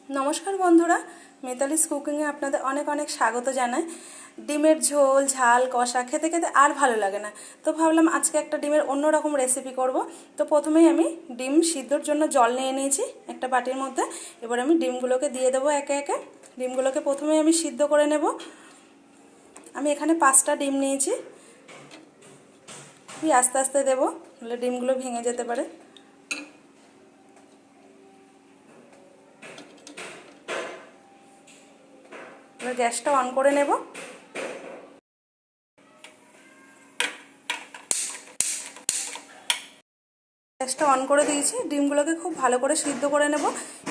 नमस्कार बंधुरा मितालिस कुकिंगे आपनादेर अनेक अनेक स्वागत जानाई। डिमेर झोल झाल कषा खेते खेते आर भालो लागे ना, तो भाबलाम आजके एक डिमेर अन्य रकम रेसिपि करब। तो प्रथमेई आमी डिम सिद्धर जोन्नो जल निये निয়েছি একটা বাটির মধ্যে। এবার আমি ডিমগুলোকে দিয়ে দেব একে একে। ডিমগুলোকে প্রথমেই আমি সিদ্ধ করে নেব। আমি এখানে 5টা ডিম নিয়েছি। আস্তে আস্তে দেব, নাহলে ডিমগুলো ভেঙে যেতে পারে। গ্যাসটা অন করে নেব। গ্যাসটা অন করে দিয়েছি, ডিমগুলোকে খুব ভালো করে সিদ্ধ করে নেব।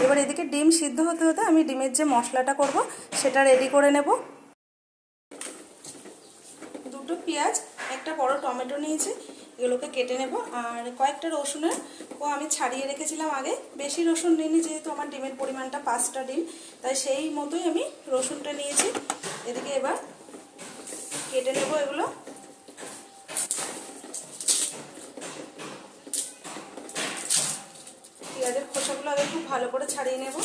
এবার এদিকে ডিম সিদ্ধ হতে হতে আমি ডিমের যে মশলাটা করব সেটা রেডি করে নেব। দুটো পেঁয়াজ, একটা বড় টমেটো নিয়েছি, এগুলোকে কেটে নেব। আর কয়েকটা রসুনের আমি ছাড়িয়ে রেখেছিলাম আগে। বেশি রসুন নিইনি, যেহেতু আমার ডিমের পরিমাণটা 5টা ডিম, তাই সেই মতোই আমি রসুনটা নিয়েছি। এদিকে এবার কেটে নেব এগুলো। পেঁয়াজের খোসাগুলো আগে খুব ভালো করে ছাড়িয়ে নেব।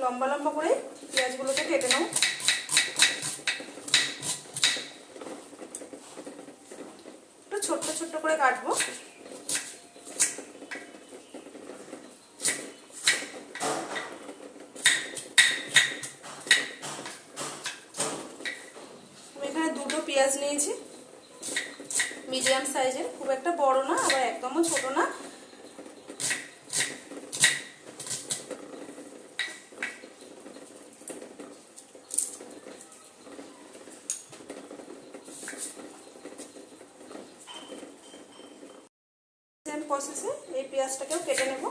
লম্বা লম্বা করে পেঁয়াজগুলোকে কেটে নেব। একটু ছোট্ট ছোট্ট করে কাটবো। আমি এখানে দুটো পেঁয়াজ নিয়েছি, মিডিয়াম সাইজের, খুব একটা বড় না আবার একদমও ছোট না। সেম প্রসেসে এই পেঁয়াজটাকেও কেটে নেব।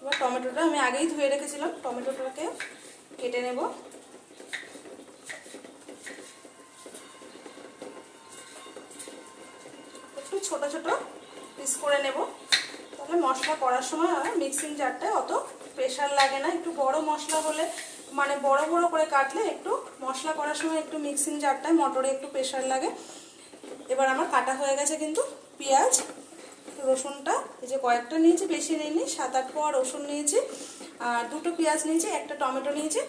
এবার টমেটোটা আমি আগেই ধুয়ে রেখেছিলাম, টমেটোটাকে কেটে নেব। একটু ছোট ছোট পিস করে নেব, তাহলে মশলা করার সময় মিক্সিং জারটায় অত প্রেশার লাগে না। একটু বড় মশলা হলে, মানে বড় বড় করে কাটলে একটু মশলা করার সময় একটু মিক্সিং জারটায় মোটরে একটু প্রেশার লাগে। এবার আমার কাটা হয়ে গেছে কিন্তু পেঁয়াজ, রসুনটা এই যে কয়েকটা নিয়েছি, বেশি নিইনি, 7-8 কোয়া রসুন নিয়েছি, আর দুটো পেঁয়াজ নিয়েছি, একটা টমেটো নিয়েছি।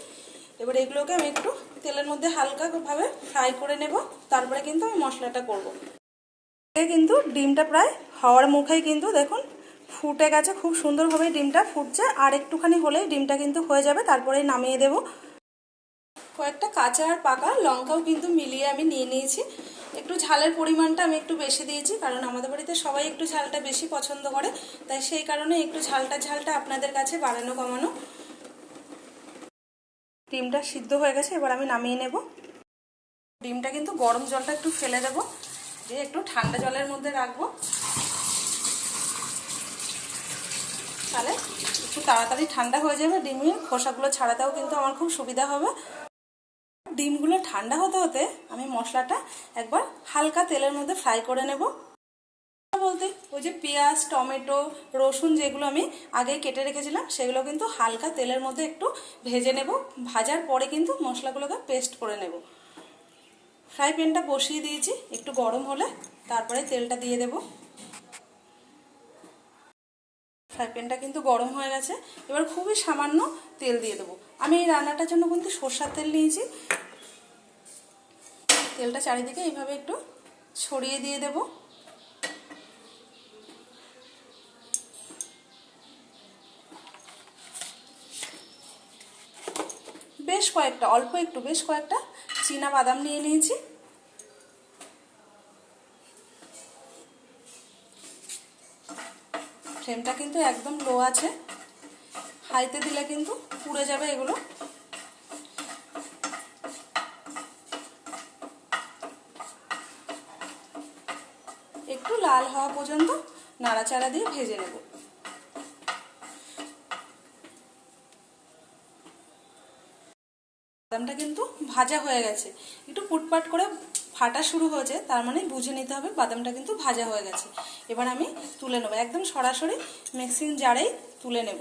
এবার এগুলোকে আমি একটু তেলের মধ্যে হালকাভাবে ফ্রাই করে নেব, তারপরে কিন্তু আমি মশলাটা করব। কিন্তু ডিমটা প্রায় হওয়ার মুখেই কিন্তু দেখুন ফুটে গেছে, খুব সুন্দরভাবে ডিমটা ফুটছে। আর একটুখানি হলেই ডিমটা কিন্তু হয়ে যাবে, তারপরেই নামিয়ে দেব। কয়েকটা কাঁচা আর পাকা লঙ্কাও কিন্তু মিলিয়ে আমি নিয়ে নিয়েছি। একটু ঝালের পরিমাণটা আমি একটু বেশি দিয়েছি, কারণ আমাদের বাড়িতে সবাই একটু ঝালটা বেশি পছন্দ করে, তাই সেই কারণে একটু ঝালটা আপনাদের কাছে বাড়ানো কমানো। ডিমটা সিদ্ধ হয়ে গেছে, এবার আমি নামিয়ে নেব। ডিমটা কিন্তু গরম জলটা একটু ফেলে দেবো, দিয়ে একটু ঠান্ডা জলের মধ্যে রাখবো, তাহলে একটু তাড়াতাড়ি ঠান্ডা হয়ে যাবে। ডিমের খোসাগুলো ছাড়াতেও কিন্তু আমার খুব সুবিধা হবে। ডিমগুলো ঠান্ডা হতে হতে আমি মশলাটা একবার হালকা তেলের মধ্যে ফ্রাই করে নেব। বলতে ওই যে পেঁয়াজ টমেটো রসুন যেগুলো আমি আগে কেটে রেখেছিলাম, সেগুলো কিন্তু হালকা তেলের মধ্যে একটু ভেজে নেব। ভাজার পরে কিন্তু মশলাগুলোকে পেস্ট করে নেব। ফ্রাই প্যানটা বসিয়ে দিয়েছি, একটু গরম হলে তারপরে তেলটা দিয়ে দেব। ফ্রাই প্যানটা কিন্তু গরম হয়ে গেছে, এবার খুবই সামান্য তেল দিয়ে দেবো। আমি এই রান্নাটার জন্য কিন্তু সরষের তেল নিয়েছি। তেলটা চারিদিকে এইভাবে একটু ছড়িয়ে দিয়ে দেব। বেশ কয়েকটা, অল্প একটু, বেশ কয়েকটা চীনা বাদাম নিয়ে নিয়েছি। ফ্লেমটা কিন্তু একদম লো আছে, হাইতে দিলে কিন্তু পুড়ে যাবে এগুলো। একটু লাল হওয়া পর্যন্ত নাড়াচাড়া দিয়ে ভেজে নেব। বাদামটা কিন্তু ভাজা হয়ে গেছে, একটু পুটপাট করে ফাটা শুরু হয়েছে, তার মানে বুঝে নিতে হবে বাদামটা কিন্তু ভাজা হয়ে গেছে। এবার আমি তুলে নেব, একদম সরাসরি মিক্সিং জারেই তুলে নেব।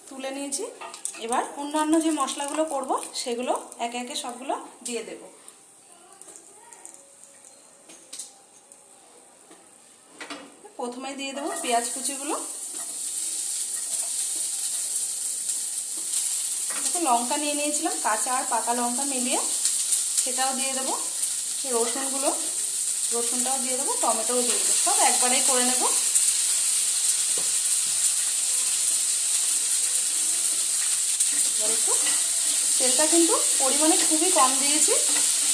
তুলে নিয়েছি। এবার অন্যান্য যে মশলাগুলো করব সেগুলো একে একে সবগুলো দিয়ে দেব। প্রথমে দিয়ে দেবো পেঁয়াজ কুচিগুলো, লঙ্কা নিয়ে নিয়েছিলাম কাঁচা আর পাকা লঙ্কা মিলিয়ে, সেটাও দিয়ে দেবো। রসুনটাও দিয়ে দেবো, টমেটোও দিয়ে দেবো, সব একবারেই করে নেব। এবার একটু তেলটা কিন্তু পরিমাণে খুবই কম দিয়েছি।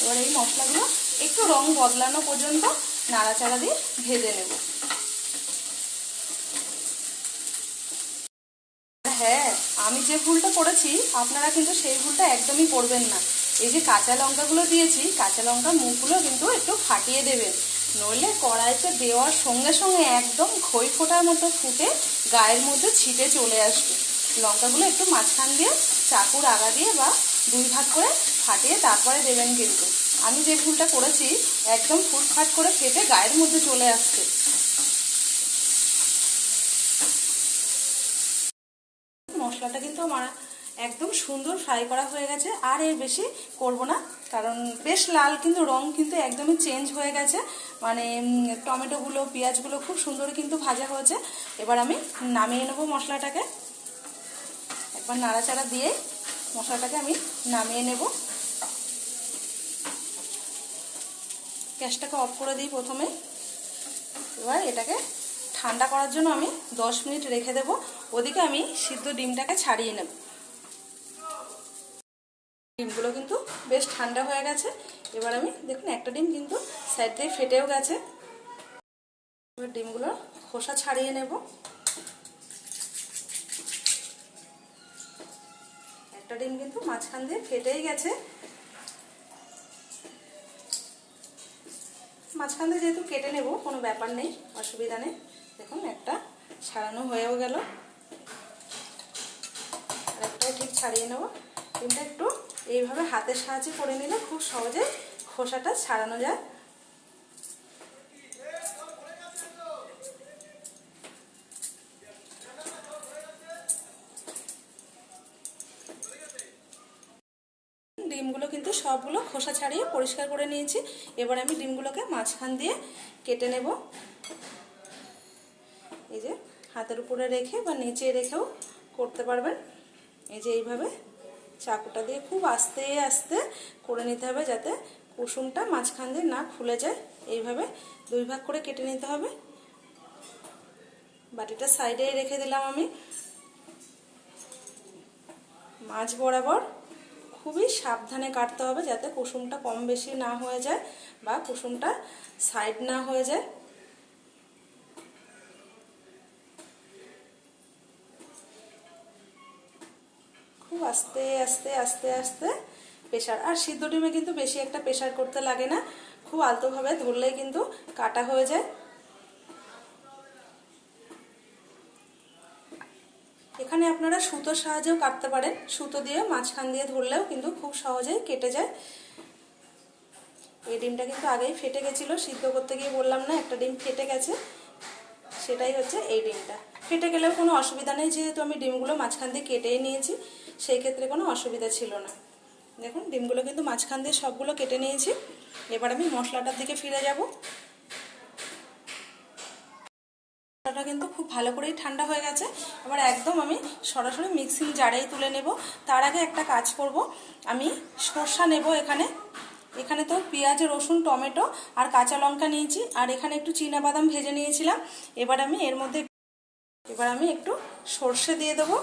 এবার এই মশলাগুলো একটু রং বদলানো পর্যন্ত নাড়াচাড়া দিয়ে ভেজে নেব। হ্যাঁ, আমি যে ভুলটা করেছি আপনারা কিন্তু সেই ভুলটা একদমই করবেন না। এই যে কাঁচা লঙ্কাগুলো দিয়েছি, কাঁচা লঙ্কার মুখগুলো কিন্তু একটু ফাটিয়ে দেবেন, নইলে কড়াইতে দেওয়ার সঙ্গে সঙ্গে একদম খই ফোটার মতো ফুটে গায়ের মধ্যে ছিটে চলে আসবে। লঙ্কাগুলো একটু মাঝখান দিয়ে চাকুর আগা দিয়ে বা 2 ভাগ করে ফাটিয়ে তারপরে দেবেন। কিন্তু আমি যে ভুলটা করেছি একদম ফুটফাট করে ফেটে গায়ের মধ্যে চলে আসছে। মশলাটা কিন্তু আমার একদম সুন্দর ফ্রাই করা হয়ে গেছে, আর এর বেশি করব না, কারণ বেশ লাল কিন্তু রং কিন্তু একদমই চেঞ্জ হয়ে গেছে। মানে টমেটোগুলো পেঁয়াজগুলো খুব সুন্দর কিন্তু ভাজা হয়েছে। এবার আমি নামিয়ে নেব মশলাটাকে, একবার নাড়াচাড়া দিয়ে মশলাটাকে আমি নামিয়ে নেব। গ্যাসটাকে অফ করে দিই প্রথমে। এবার এটাকে ঠান্ডা করার জন্য আমি 10 মিনিট রেখে দেব। ওদিকে আমি সিদ্ধ ডিমটাকে ছাড়িয়ে নেব। ডিমগুলো কিন্তু বেশ ঠান্ডা হয়ে গেছে। এবার আমি দেখুন একটা ডিম কিন্তু সাইড দিয়ে ফেটেও গেছে। এবার ডিমগুলো খোসা ছাড়িয়ে নেব। একটা ডিম কিন্তু মাঝখান দিয়ে ফেটেই গেছে। মাঝখান দিয়ে যেহেতু কেটে নেব, কোনো ব্যাপার নেই, অসুবিধা নেই। দেখুন একটা ছাড়ানো হয়েও গেল, আর একটাও ঠিক ছাড়িয়ে নেব। ডিমটা একটু এইভাবে হাতের সাহায্যে করে নিলে খুব সহজে খোসাটা ছাড়ানো যায়। ডিমগুলো কিন্তু সবগুলো খোসা ছাড়িয়ে পরিষ্কার করে নিয়েছি। এবার আমি ডিমগুলোকে মাঝখান দিয়ে কেটে নেব। এই যে হাতের উপরে রেখে বা নিচে রেখেও করতে পারবেন। এই যে এইভাবে চাকুটা দিয়ে খুব আস্তে আস্তে করে নিতে হবে, যাতে কুসুমটা মাঝখান দিয়ে না খুলে যায়। এইভাবে 2 ভাগ করে কেটে নিতে হবে। বাটিটা সাইডে রেখে দিলাম আমি। মাঝ বরাবর খুবই সাবধানে কাটতে হবে, যাতে কুসুমটা কম বেশি না হয়ে যায় বা কুসুমটা সাইড না হয়ে যায়। খুব আস্তে আস্তে আস্তে আস্তে প্রেশার। আর সিদ্ধ ডিমে কিন্তু বেশি একটা প্রেশার করতে লাগে না, খুব আলতোভাবে ধরলেই কিন্তু কাটা হয়ে যায়। এখানে আপনারা সুতোর সাহায্যেও কাটতে পারেন, সুতো দিয়ে মাঝখান দিয়ে ধরলেও কিন্তু খুব সহজেই কেটে যায়। এই ডিমটা কিন্তু আগেই ফেটে গেছিলো, সিদ্ধ করতে গিয়ে বললাম না একটা ডিম ফেটে গেছে, সেটাই হচ্ছে এই ডিমটা। ফেটে গেলেও কোনো অসুবিধা নেই, যেহেতু আমি ডিমগুলো মাঝখান দিয়ে কেটেই নিয়েছি, সেই ক্ষেত্রে কোনো অসুবিধা ছিল না। দেখুন ডিমগুলো কিন্তু মাঝখান দিয়ে সবগুলো কেটে নিয়েছি। এবার আমি মশলাটার দিকে ফিরে যাব। মশলাটা কিন্তু খুব ভালো করেই ঠান্ডা হয়ে গেছে। এবার একদম আমি সরাসরি মিক্সিং জারেই তুলে নেব। তার আগে একটা কাজ করব, আমি সরষা নেব। এখানে তো পেঁয়াজ রসুন টমেটো আর কাঁচা লঙ্কা নিয়েছি, আর এখানে একটু চীনাবাদাম ভেজে নিয়েছিলাম। এবার আমি এর মধ্যে একটু সর্ষে দিয়ে দেবো,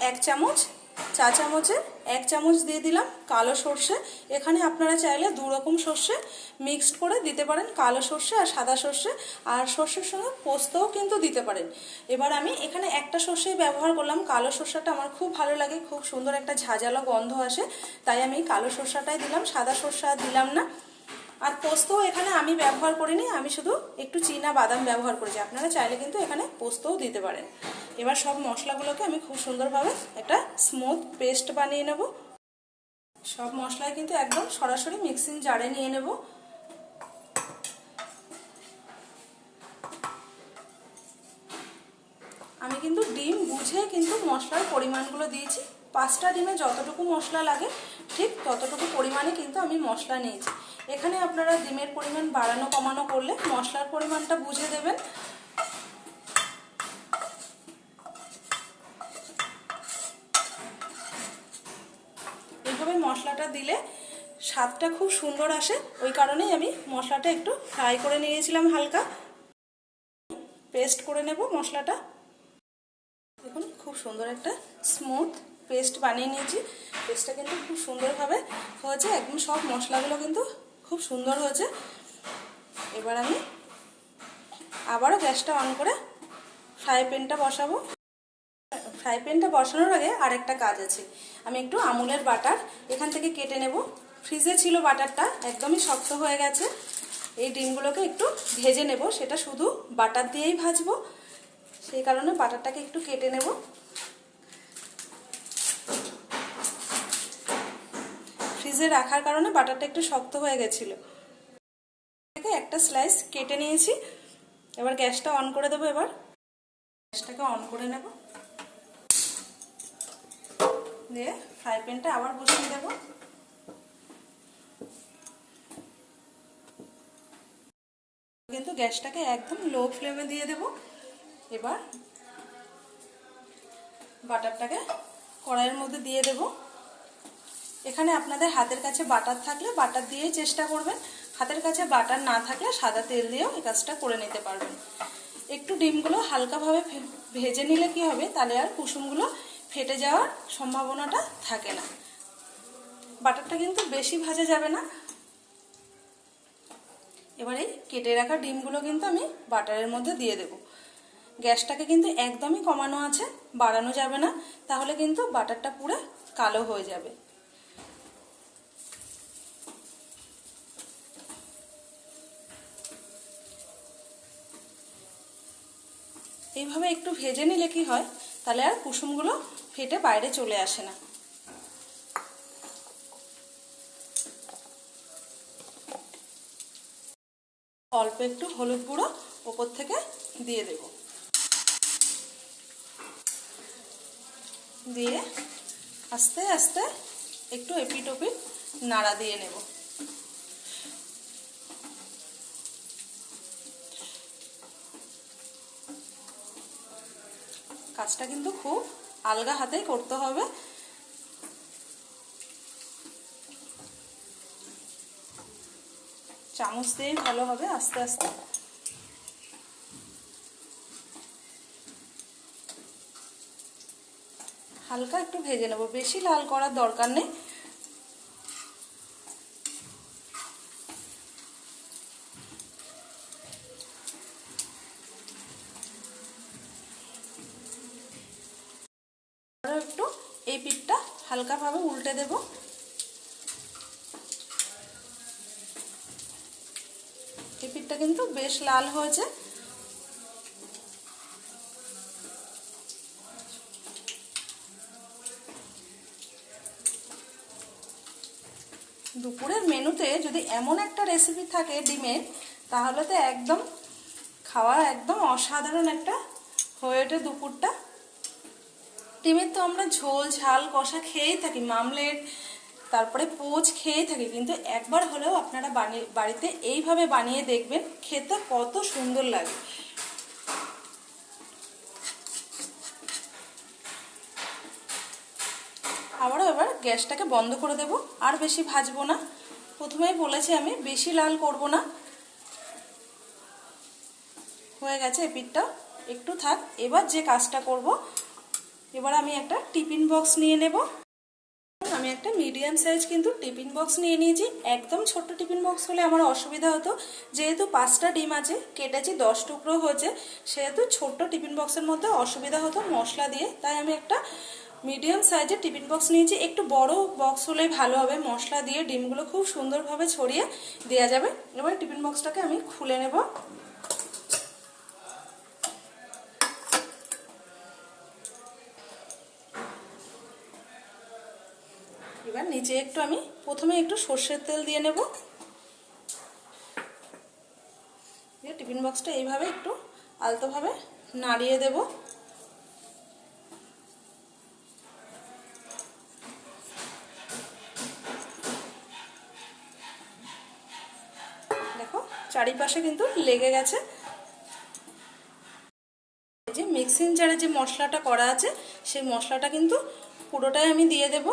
1 চামচ, চা চামচের 1 চামচ দিয়ে দিলাম কালো সর্ষে। এখানে আপনারা চাইলে 2 রকম সর্ষে মিক্সড করে দিতে পারেন, কালো সর্ষে আর সাদা সর্ষে, আর সর্ষের সঙ্গে পোস্তও কিন্তু দিতে পারেন। এবার আমি এখানে একটা সর্ষেই ব্যবহার করলাম, কালো সর্ষেটা আমার খুব ভালো লাগে, খুব সুন্দর একটা ঝাঁঝালো গন্ধ আসে, তাই আমি কালো সর্ষেটাই দিলাম, সাদা সর্ষে আর দিলাম না। আর পোস্ত এখানে আমি ব্যবহার করিনি, আমি শুধু একটু চীনা বাদাম ব্যবহার করেছি। আপনারা চাইলে কিন্তু এখানে পোস্তও দিতে পারেন। এবার সব মশলাগুলোকে আমি খুব সুন্দরভাবে একটা স্মুথ পেস্ট বানিয়ে নেব। সব মশলাই কিন্তু একদম সরাসরি মিক্সিং জারে নিয়ে নেব। আমি কিন্তু ডিম বুঝে কিন্তু মশলার পরিমাণগুলো দিয়েছি। 5টা ডিমে যতটুকু মশলা লাগে ঠিক ততটুকু পরিমাণে কিন্তু আমি মশলা নিয়েছি। এখানে আপনারা ডিমের পরিমাণ বাড়ানো কমানো করলে মশলার পরিমাণটা বুঝে দেবেন। এইভাবে মশলাটা দিলে স্বাদটা খুব সুন্দর আসে, ওই কারণেই আমি মশলাটা একটু ফ্রাই করে নিয়েছিলাম হালকা। পেস্ট করে নেব মশলাটা। দেখুন খুব সুন্দর একটা স্মুথ পেস্ট বানিয়ে নিয়েছি। পেস্টটা কিন্তু খুব সুন্দরভাবে হয়েছে, একদম সব মশলাগুলো কিন্তু খুব সুন্দর হয়েছে। এবার আমি আবারও গ্যাসটা অন করে ফ্রাই প্যানটা বসাবো। ফ্রাই প্যানটা বসানোর আগে আরেকটা কাজ আছে। আমি একটু আমুলের বাটার এখান থেকে কেটে নেব। ফ্রিজে ছিল বাটারটা, একদমই শক্ত হয়ে গেছে। এই ডিমগুলোকে একটু ভেজে নেব, সেটা শুধু বাটার দিয়েই ভাজবো, সেই কারণে বাটারটাকে একটু কেটে নেব। ফ্রিজে রাখার কারণে বাটারটা একটু শক্ত হয়ে গেছিল। একটা স্লাইস কেটে নিয়েছি। এবার গ্যাসটা অন করে দেবো। এবার গ্যাসটাকে অন করে নেব, দিয়ে ফ্রাই প্যানটা আবার বসিয়ে দেব। কিন্তু গ্যাসটাকে একদম লো ফ্লেমে দিয়ে দেব। এবার বাটারটাকে কড়াইয়ের মধ্যে দিয়ে দেব। এখানে আপনাদের হাতের কাছে বাটার থাকলে বাটার দিয়েই চেষ্টা করবেন, হাতের কাছে বাটার না থাকলে সাদা তেল দিয়েও এই কাজটা করে নিতে পারবেন। একটু ডিমগুলো হালকাভাবে ভেজে নিলে কি হবে, তাহলে আর কুসুমগুলো ফেটে যাওয়ার সম্ভাবনাটা থাকে না। বাটারটা কিন্তু বেশি ভাজা যাবে না। এবারে কেটে রাখা ডিমগুলো কিন্তু আমি বাটারের মধ্যে দিয়ে দেব। গ্যাসটাকে কিন্তু একদমই কমানো আছে, বাড়ানো যাবে না, তাহলে কিন্তু বাটারটা পুরো কালো হয়ে যাবে। এইভাবে একটু ভেজে নিলে কি হয়, তাহলে আর কুসুমগুলো ফেটে বাইরে চলে আসে না। অল্প একটু হলুদ গুঁড়ো ওপর থেকে দিয়ে দেব, দিয়ে আস্তে আস্তে একটু এপিট ওপিট নাড়া দিয়ে নেব। কাজটা কিন্তু খুব আলগা হাতেই করতে হবে। চামচ দিয়েই ভালো হবে, আস্তে আস্তে। হালকা একটু ভেজে নেব, বেশি লাল করার দরকার নেই। একটু এই পিঠটা হালকাভাবে উল্টে দেব। এই পিঠটা কিন্তু বেশ লাল হয়েছে। দুপুরের মেনুতে যদি এমন একটা রেসিপি থাকে ডিমের, তাহলে তো একদম খাওয়া একদম অসাধারণ একটা হয়ে ওঠে দুপুরটা। ডিমের তো আমরা ঝোল ঝাল কষা খেয়েই থাকি, মামলেট তারপরে পোচ খেয়েই থাকি, কিন্তু একবার হলেও আপনারা বাড়িতে এইভাবে বানিয়ে দেখবেন, খেতে কত সুন্দর লাগে। আবারও এবার গ্যাসটাকে বন্ধ করে দেব, আর বেশি ভাজবো না। প্রথমেই বলেছি আমি বেশি লাল করব না। হয়ে গেছে এই পিঠটা, একটু থাক। এবার যে কাজটা করব, এবার আমি একটা টিফিন বক্স নিয়ে নেব। আমি একটা মিডিয়াম সাইজ কিন্তু টিফিন বক্স নিয়ে নিয়েছি। একদম ছোট্ট টিফিন বক্স হলে আমার অসুবিধা হতো, যেহেতু 5টা ডিম আছে, কেটেছি 10 টুকরো হয়েছে, সেহেতু ছোট্ট টিফিন বক্সের মধ্যে অসুবিধা হতো মশলা দিয়ে, তাই আমি একটা মিডিয়াম সাইজের টিফিন বক্স নিয়েছি, একটু বড় বক্স হলেই ভালো হবে, মশলা দিয়ে ডিমগুলো খুব সুন্দরভাবে ছড়িয়ে দেওয়া যাবে। এবার টিফিন বক্সটাকে আমি খুলে নেব। এবার নিচে একটু আমি প্রথমে একটু সর্ষের তেল দিয়ে নেব, দিয়ে টিফিন বক্সটা এইভাবে একটু আলতোভাবে নাড়িয়ে দেব। দেখো চারিপাশে কিন্তু লেগে গেছে। এই যে মিক্সিং জারে যে মশলাটা করা আছে সেই মশলাটা কিন্তু পুরোটাই আমি দিয়ে দেব।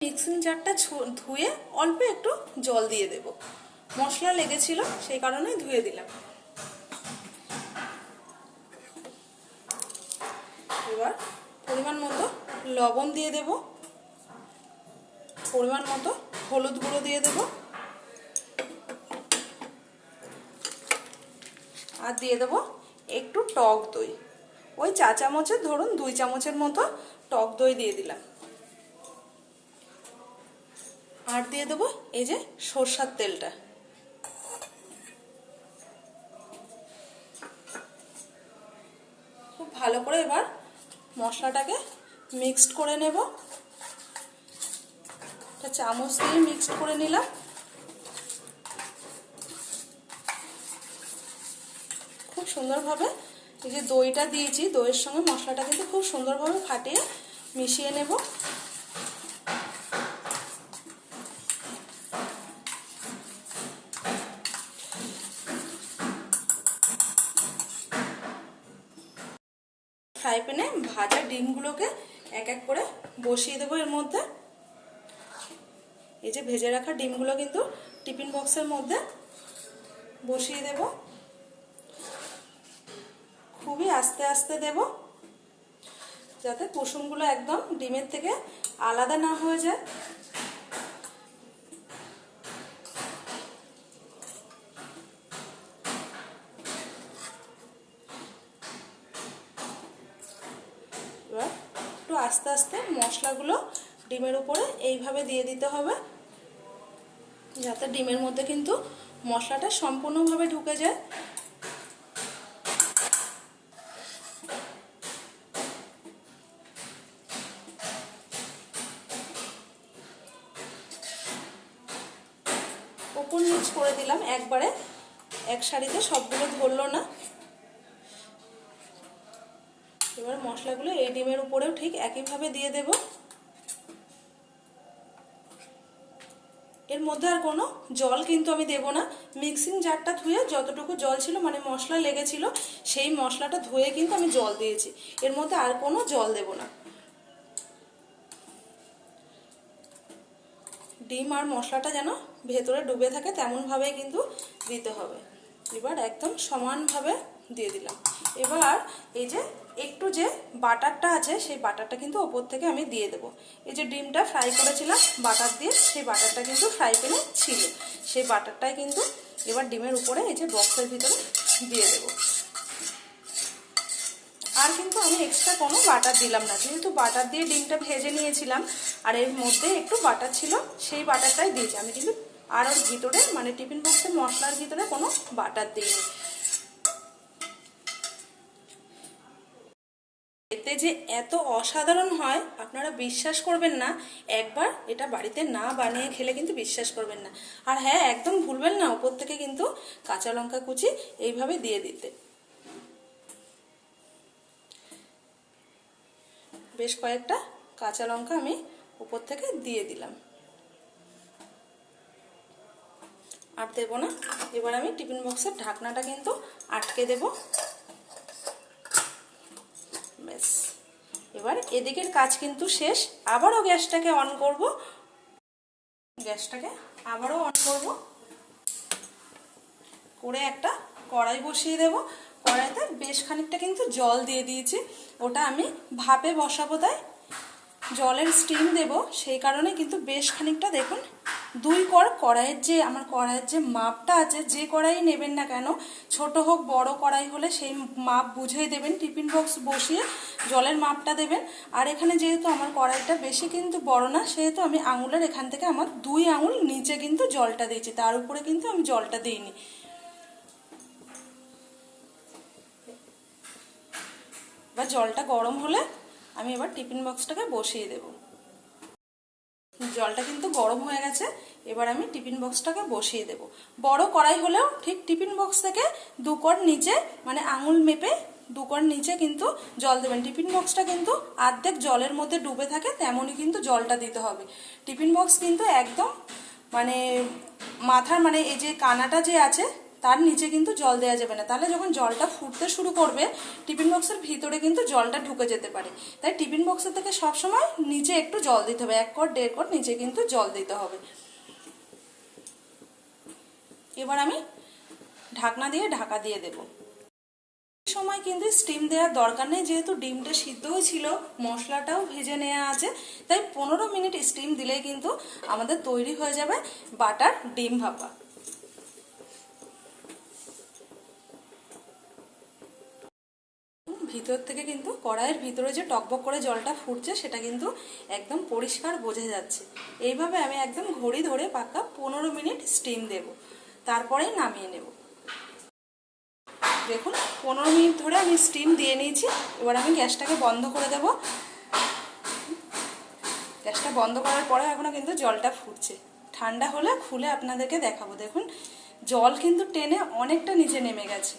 মিক্সিং জারটা ধুয়ে অল্প একটু জল দিয়ে দেব, মশলা লেগেছিল সেই কারণে ধুয়ে দিলাম। এবার পরিমাণ মতো লবণ দিয়ে দেব, পরিমাণ মতো হলুদ গুঁড়ো দিয়ে দেব, আর দিয়ে দেব একটু টক দই, ওই চা চামচের ধরুন 2 চামচের মতো টক দই দিয়ে দিলাম। আর দিয়ে দেব এই যে সরষের তেলটা। খুব ভালো করে এবার মশলাটাকে মিক্সড করে নেব। একটা চামচ দিয়ে মিক্সড করে নিলাম। খুব সুন্দরভাবে এই যে দইটা দিয়েছি, দইয়ের সঙ্গে মশলাটা কিন্তু খুব সুন্দরভাবে ফাটিয়ে মিশিয়ে নেব। ফ্রাই প্যানে ভাজা ডিমগুলোকে এক এক করে বসিয়ে দেবো এর মধ্যে। এই যে ভেজে রাখা ডিমগুলো কিন্তু টিফিন বক্সের মধ্যে বসিয়ে দেব। খুবই আস্তে আস্তে দেব, যাতে কুসুমগুলো একদম ডিমের থেকে আলাদা না হয়ে যায়। এবার একটু আস্তে আস্তে মশলাগুলো ডিমের উপরে এইভাবে দিয়ে দিতে হবে, যাতে ডিমের মধ্যে কিন্তু মশলাটা সম্পূর্ণভাবে ঢুকে যায়। ওপর নিচ করে দিলাম একবারে, এক সারিতে সবগুলো ধরলো না। এবার মশলাগুলো এই ডিমের উপরেও ঠিক একইভাবে দিয়ে দেব। এর মধ্যে আর কোনো জল কিন্তু আমি দেব না। মিক্সিং জারটা ধুয়ে যতটুকু জল ছিল মানে মশলা লেগেছিল সেই মশলাটা ধুয়ে কিন্তু আমি জল দিয়েছি, এর মধ্যে আর কোনো জল দেব না। ডিম আর মশলাটা যেন ভেতরে ডুবে থাকে তেমনভাবেই কিন্তু দিতে হবে। এবার একদম সমানভাবে দিয়ে দিলাম। এবার এই যে একটু যে বাটারটা আছে সেই বাটারটা কিন্তু ওপর থেকে আমি দিয়ে দেবো। এই যে ডিমটা ফ্রাই করেছিলাম বাটার দিয়ে, সেই বাটারটা কিন্তু ফ্রাই প্যানে ছিল, সেই বাটারটাই কিন্তু এবার ডিমের উপরে এই যে বক্সের ভিতরে দিয়ে দেবো। আর কিন্তু আমি এক্সট্রা কোনো বাটার দিলাম না, যেহেতু বাটার দিয়ে ডিমটা ভেজে নিয়েছিলাম আর এর মধ্যে একটু বাটার ছিল সেই বাটারটাই দিয়েছি আমি, কিন্তু আর ওর ভিতরে মানে টিফিন বক্সের মশলার ভিতরে কোনো বাটার দিইনি। এতে যে এত অসাধারণ হয় আপনারা বিশ্বাস করবেন না, একবার এটা বাড়িতে না বানিয়ে খেলে কিন্তু বিশ্বাস করবেন না। আর হ্যাঁ, একদম ভুলবেন না ওপর থেকে কিন্তু কাঁচা লঙ্কা কুচি এইভাবে দিয়ে দিতে। বেশ কয়েকটা কাঁচা লঙ্কা আমি উপর থেকে দিয়ে দিলাম, আর দেবো না। এবার আমি টিফিন বক্সের ঢাকনাটা কিন্তু আটকে দেব। ব্যাস, এবার এদিকের কাজ কিন্তু শেষ। আবারও গ্যাসটাকে অন করব, গ্যাসটাকে আবারও অন করব করে একটা কড়াই বসিয়ে দেব। কড়াইতে বেশ খানিকটা কিন্তু জল দিয়ে দিয়েছি, ওটা আমি ভাপে বসাবো। তাই জলের স্টিম দেব, সেই কারণে কিন্তু বেশ খানিকটা দেখুন 2 কড় কড়াইয়ের যে আমার কড়াইয়ের যে মাপটা আছে, যে কড়াই নেবেন না কেন, ছোট হোক বড় কড়াই হলে সেই মাপ বুঝেই দেবেন। টিফিন বক্স বসিয়ে জলের মাপটা দেবেন। আর এখানে যেহেতু আমার কড়াইটা বেশি কিন্তু বড় না, সেহেতু আমি আঙুলের এখান থেকে আমার 2 আঙুল নিচে কিন্তু জলটা দিয়েছি, তার উপরে কিন্তু আমি জলটা দিইনি। বা জলটা গরম হলে আমি এবার টিফিন বক্সটাকে বসিয়ে দেব। জলটা কিন্তু গরম হয়ে গেছে, এবার আমি টিফিন বক্সটাকে বসিয়ে দেব। বড় কড়াই হলেও ঠিক টিফিন বক্স থেকে 2 কড় নিচে, মানে আঙুল মেপে 2 কড় নিচে কিন্তু জল দেবেন। টিফিন বক্সটা কিন্তু অর্ধেক জলের মধ্যে ডুবে থাকে, তেমনই কিন্তু জলটা দিতে হবে। টিফিন বক্স কিন্তু একদম মানে মাথার মানে এই যে কানাটা যে আছে তার নিচে কিন্তু জল দেওয়া যাবে না, তাহলে যখন জলটা ফুটতে শুরু করবে টিফিন বক্সের ভিতরে কিন্তু জলটা ঢুকে যেতে পারে। তাই টিফিন বক্সের থেকে সবসময় নিচে একটু জল দিতে হবে, 1 কড় 1.5 কড় নিচে কিন্তু জল দিতে হবে। এবার আমি ঢাকনা দিয়ে ঢাকা দিয়ে দেব। সময় কিন্তু স্টিম দেওয়ার দরকার নেই, যেহেতু ডিমটা সিদ্ধও ছিল, মশলাটাও ভেজে নেওয়া আছে, তাই 15 মিনিট স্টিম দিলেই কিন্তু আমাদের তৈরি হয়ে যাবে বাটার ডিম ভাপা। ভিতর থেকে কিন্তু কড়াইয়ের ভিতরে যে টকবক করে জলটা ফুটছে সেটা কিন্তু একদম পরিষ্কার বোঝা যাচ্ছে। এইভাবে আমি একদম ঘড়ি ধরে পাক্কা 15 মিনিট স্টিম দেব, তারপরেই নামিয়ে নেব। দেখুন 15 মিনিট ধরে আমি স্টিম দিয়ে নিয়েছি। এবার আমি গ্যাসটাকে বন্ধ করে দেব। গ্যাসটা বন্ধ করার পরে এখনো কিন্তু জলটা ফুটছে, ঠান্ডা হলে খুলে আপনাদেরকে দেখাবো। দেখুন জল কিন্তু টেনে অনেকটা নিচে নেমে গেছে।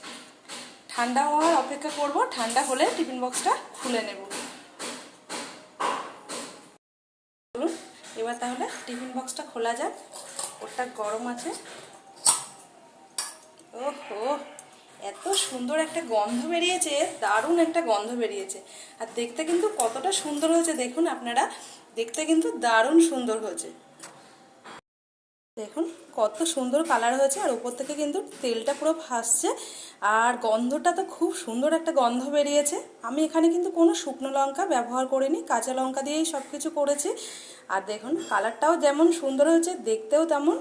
ঠান্ডা হওয়ার অপেক্ষা করব, ঠান্ডা হলে টিফিন বক্সটা খুলে নেব। বলুন এবার তাহলে টিফিন বক্সটা খোলা যাক, ওটা গরম আছে। ওহো, এত সুন্দর একটা গন্ধ বেরিয়েছে, দারুণ একটা গন্ধ বেরিয়েছে। আর দেখতে কিন্তু কতটা সুন্দর হয়েছে দেখুন আপনারা, দেখতে কিন্তু দারুণ সুন্দর হয়েছে। দেখুন কত সুন্দর কালার হয়েছে, আর উপর থেকে কিন্তু তেলটা পুরো ভাসছে, আর গন্ধটা তো খুব সুন্দর একটা গন্ধ বেরিয়েছে। আমি এখানে কিন্তু কোনো শুকনো লঙ্কা ব্যবহার করিনি, কাঁচা লঙ্কা দিয়েই সব কিছু করেছি। আর দেখুন কালারটাও যেমন সুন্দর হয়েছে, দেখতেও তেমন।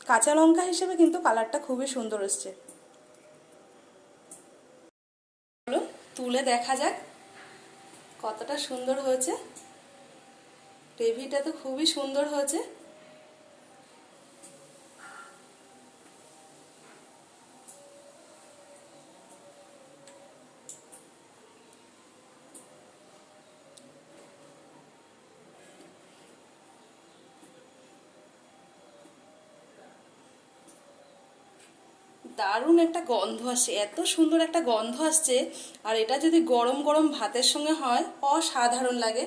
কাঁচা লঙ্কা হিসেবে কিন্তু কালারটা খুবই সুন্দর এসছে। চলুন তুলে দেখা যাক কতটা সুন্দর হয়েছে। গ্রেভিটা তো খুবই সুন্দর হয়েছে। দারুণ একটা গন্ধ আসছে, এত সুন্দর একটা গন্ধ আসছে। আর এটা যদি গরম গরম ভাতের সঙ্গে হয় অসাধারণ লাগে,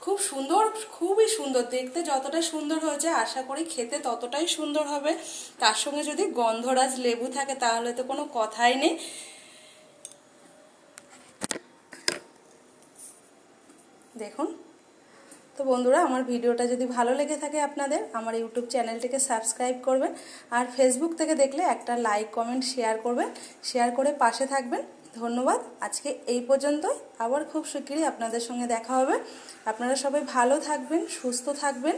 খুব সুন্দর, খুবই সুন্দর। দেখতে যতটা সুন্দর হয়েছে আশা করি খেতে ততটাই সুন্দর হবে। তার সঙ্গে যদি গন্ধরাজ লেবু থাকে তাহলে তো কোনো কথাই নেই। দেখুন তো বন্ধুরা, আমার ভিডিওটা যদি ভালো লেগে থাকে আপনাদের, আমার ইউটিউব চ্যানেলটিকে সাবস্ক্রাইব করবেন। আর ফেসবুক থেকে দেখলে একটা লাইক কমেন্ট শেয়ার করবেন, শেয়ার করে পাশে থাকবেন। ধন্যবাদ। আজকে এই পর্যন্তই, আবার খুব শিগগিরই আপনাদের সঙ্গে দেখা হবে। আপনারা সবাই ভালো থাকবেন, সুস্থ থাকবেন।